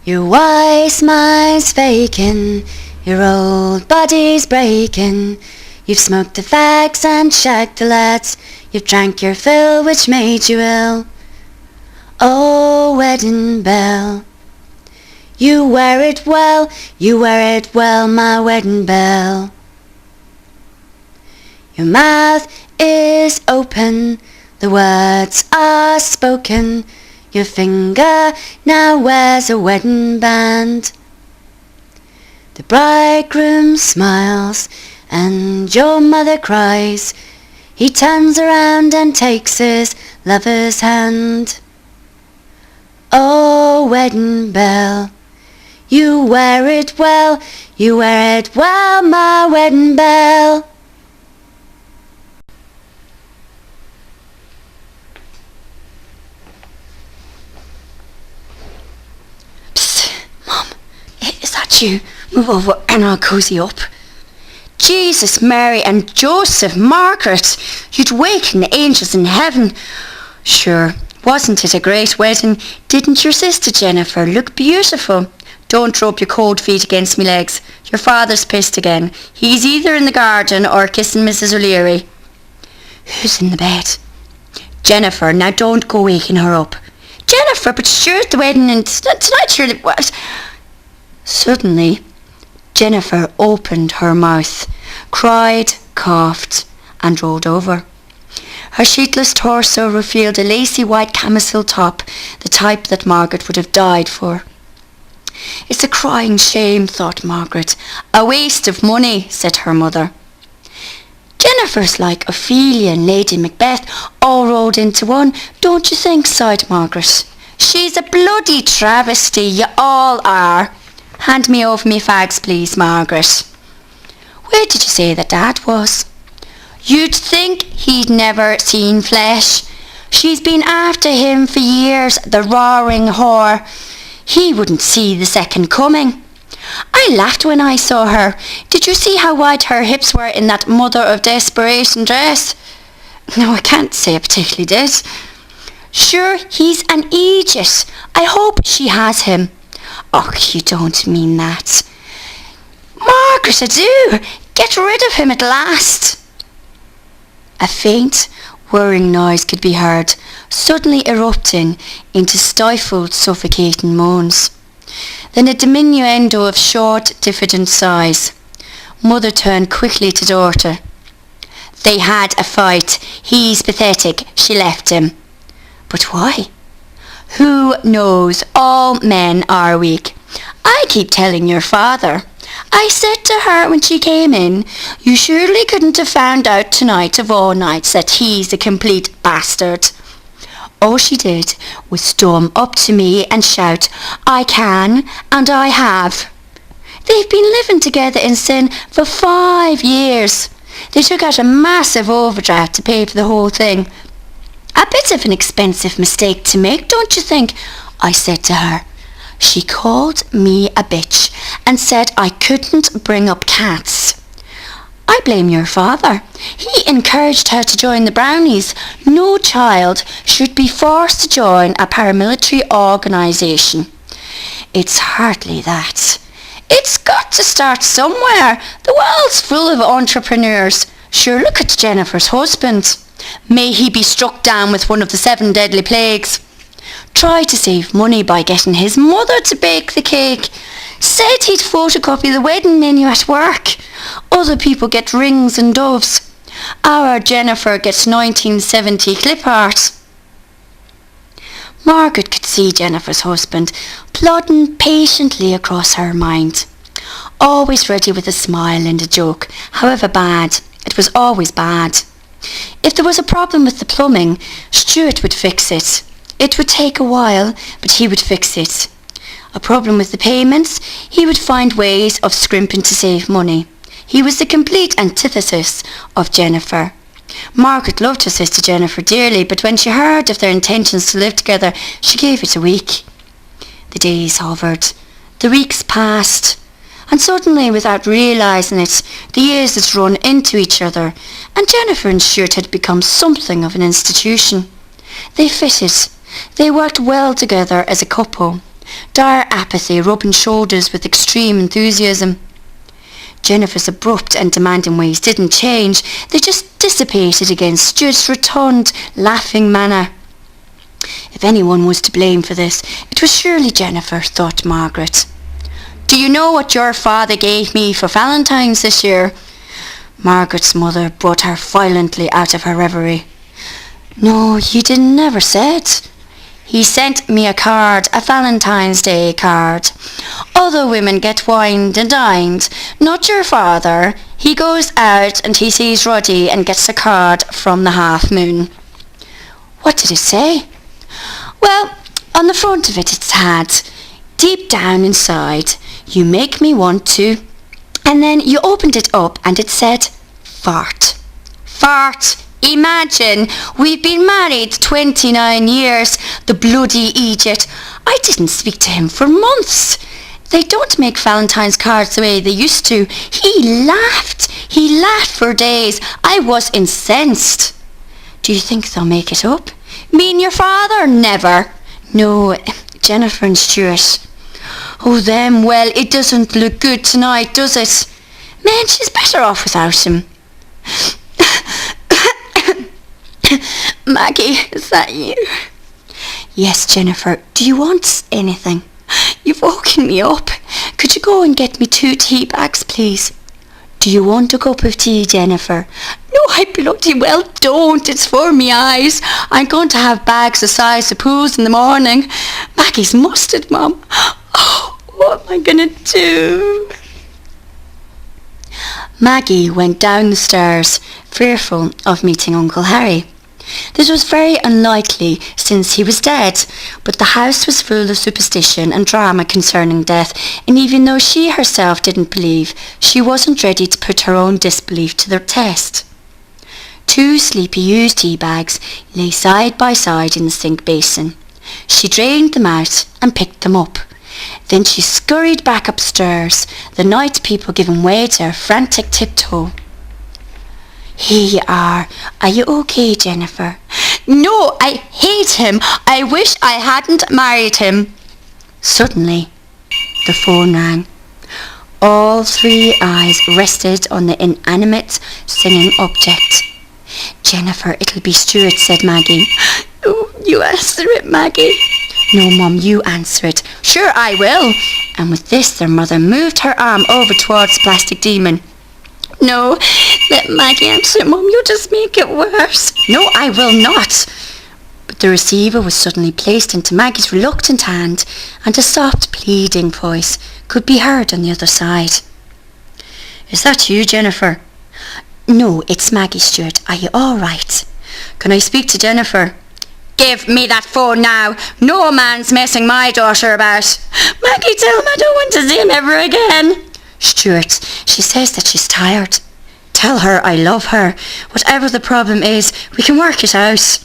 Your wise mind's faking, your old body's breaking. You've smoked the fags and shagged the lads, you've drank your fill which made you ill. Oh, wedding bell, you wear it well, you wear it well, my wedding bell. Your mouth is open, the words are spoken. Your finger now wears a wedding band. The bridegroom smiles and your mother cries. He turns around and takes his lover's hand. Oh, wedding bell, you wear it well, you wear it well, my wedding bell. You move over and I'll cozy up. Jesus, Mary and Joseph, Margaret, you'd waken the angels in heaven. Sure, wasn't it a great wedding? Didn't your sister Jennifer look beautiful? Don't rub your cold feet against me legs. Your father's pissed again. He's either in the garden or kissing Mrs. O'Leary. Who's in the bed? Jennifer, now don't go waking her up. Jennifer, but sure, the wedding and tonight surely what? Suddenly, Jennifer opened her mouth, cried, coughed, and rolled over. Her sheetless torso revealed a lacy white camisole top, the type that Margaret would have died for. It's a crying shame, thought Margaret. A waste of money, said her mother. Jennifer's like Ophelia and Lady Macbeth, all rolled into one, don't you think, sighed Margaret. She's a bloody travesty, you all are. Hand me over me fags, please, Margaret. Where did you say that Dad was? You'd think he'd never seen flesh. She's been after him for years, the roaring whore. He wouldn't see the second coming. I laughed when I saw her. Did you see how wide her hips were in that mother of desperation dress? No, I can't say I particularly did. Sure, he's an idiot. I hope she has him. Oh, you don't mean that. Margaret, I do. Get rid of him at last. A faint, whirring noise could be heard, suddenly erupting into stifled, suffocating moans. Then a diminuendo of short, diffident sighs. Mother turned quickly to daughter. They had a fight. He's pathetic. She left him. But why? Who knows? All men are weak. I keep telling your father. I said to her when she came in, you surely couldn't have found out tonight of all nights that he's a complete bastard. All she did was storm up to me and shout, I can and I have. They've been living together in sin for 5 years. They took out a massive overdraft to pay for the whole thing. A bit of an expensive mistake to make, don't you think? I said to her. She called me a bitch and said I couldn't bring up cats. I blame your father. He encouraged her to join the Brownies. No child should be forced to join a paramilitary organisation. It's hardly that. It's got to start somewhere. The world's full of entrepreneurs. Sure, look at Jennifer's husband. May he be struck down with one of the 7 deadly plagues. Tried to save money by getting his mother to bake the cake. Said he'd photocopy the wedding menu at work. Other people get rings and doves. Our Jennifer gets 1970 clip art. Margaret could see Jennifer's husband plodding patiently across her mind. Always ready with a smile and a joke, however bad. It was always bad. If there was a problem with the plumbing, Stuart would fix it. It would take a while, but he would fix it. A problem with the payments, he would find ways of scrimping to save money. He was the complete antithesis of Jennifer. Margaret loved her sister Jennifer dearly, but when she heard of their intentions to live together, she gave it a week. The days hovered. The weeks passed. And suddenly, without realising it, the years had run into each other, and Jennifer and Stuart had become something of an institution. They fitted. They worked well together as a couple. dire apathy rubbing shoulders with extreme enthusiasm. Jennifer's abrupt and demanding ways didn't change, they just dissipated against Stuart's rotund, laughing manner. If anyone was to blame for this, it was surely Jennifer, thought Margaret. Do you know what your father gave me for Valentine's this year? Margaret's mother brought her violently out of her reverie. No, you never said. He sent me a card, a Valentine's Day card. Other women get wined and dined, not your father. He goes out and he sees Roddy and gets a card from the Half Moon. What did it say? Well, on the front of it had, deep down inside, you make me want to. And then you opened it up and it said, fart. Fart. Imagine, we've been married 29 years, the bloody idiot. I didn't speak to him for months. They don't make Valentine's cards the way they used to. He laughed for days. I was incensed. Do you think they'll make it up? Me and your father? Never. No, Jennifer and Stuart. Oh, them, well, it doesn't look good tonight, does it? Man, she's better off without him. Maggie, is that you? Yes, Jennifer. Do you want anything? You've woken me up. Could you go and get me 2 tea bags, please? Do you want a cup of tea, Jennifer? No, I bloody well don't. It's for me eyes. I'm going to have bags the size of pools in the morning. Maggie's mustard, Mum. Oh, what am I going to do? Maggie went down the stairs, fearful of meeting Uncle Harry. This was very unlikely since he was dead, but the house was full of superstition and drama concerning death, and even though she herself didn't believe, she wasn't ready to put her own disbelief to the test. 2 sleepy used tea bags lay side by side in the sink basin. She drained them out and picked them up. Then she scurried back upstairs, the night people giving way to her frantic tiptoe. Here you are. Are you okay, Jennifer? No, I hate him. I wish I hadn't married him. Suddenly, the phone rang. All 3 eyes rested on the inanimate singing object. Jennifer, it'll be Stuart, said Maggie. Oh, you answer it, Maggie. No, Mum, you answer it. Sure, I will. And with this, their mother moved her arm over towards the plastic demon. No, let Maggie answer it, Mum. You'll just make it worse. No, I will not. But the receiver was suddenly placed into Maggie's reluctant hand, and a soft, pleading voice could be heard on the other side. Is that you, Jennifer? No, it's Maggie, Stuart. Are you all right? Can I speak to Jennifer? Give me that phone now. No man's messing my daughter about. Maggie, tell him I don't want to see him ever again. Stuart, she says that she's tired. Tell her I love her. Whatever the problem is, we can work it out.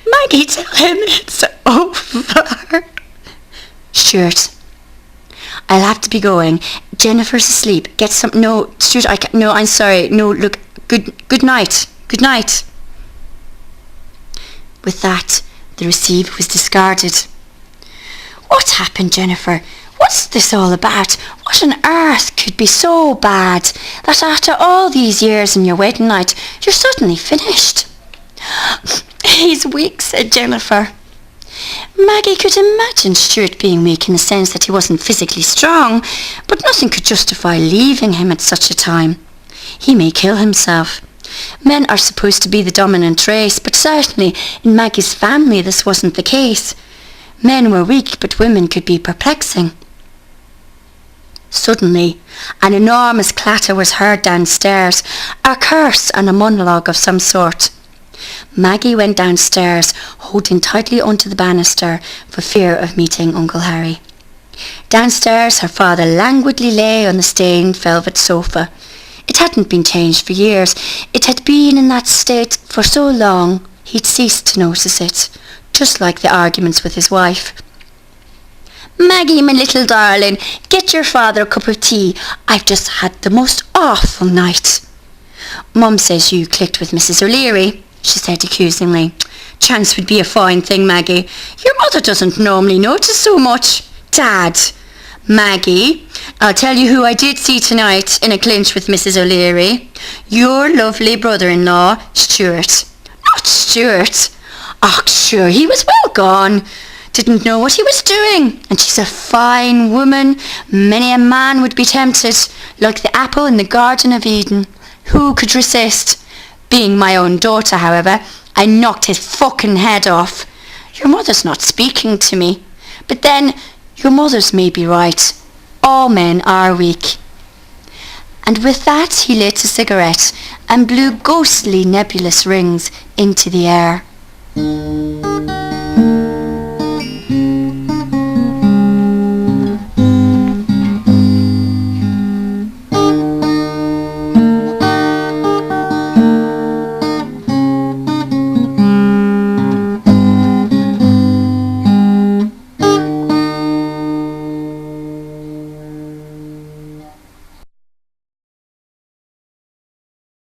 Maggie, tell him it's over. Stuart, I'll have to be going. Jennifer's asleep. Get some... No, Stuart, I can't... No, I'm sorry. No, look, good night. Good night. With that, the receiver was discarded. What happened, Jennifer? What's this all about? What on earth could be so bad that after all these years and your wedding night, you're suddenly finished? He's weak, said Jennifer. Maggie could imagine Stuart being weak in the sense that he wasn't physically strong, but nothing could justify leaving him at such a time. He may kill himself. Men are supposed to be the dominant race, but certainly in Maggie's family this wasn't the case. Men were weak, but women could be perplexing. Suddenly, an enormous clatter was heard downstairs, a curse and a monologue of some sort. Maggie went downstairs, holding tightly onto the banister for fear of meeting Uncle Harry. Downstairs, her father languidly lay on the stained velvet sofa. It hadn't been changed for years. It had been in that state for so long he'd ceased to notice it, just like the arguments with his wife. Maggie, my little darling, get your father a cup of tea. I've just had the most awful night. Mum says you clicked with Mrs. O'Leary, she said accusingly. Chance would be a fine thing, Maggie. Your mother doesn't normally notice so much. Dad. Maggie, I'll tell you who I did see tonight in a clinch with Mrs. O'Leary. Your lovely brother-in-law, Stuart. Not Stuart. Och, sure, he was well gone. Didn't know what he was doing. And she's a fine woman. Many a man would be tempted, like the apple in the Garden of Eden. Who could resist? Being my own daughter, however, I knocked his fucking head off. Your mother's not speaking to me. But then, your mother's may be right. All men are weak. And with that he lit a cigarette and blew ghostly nebulous rings into the air.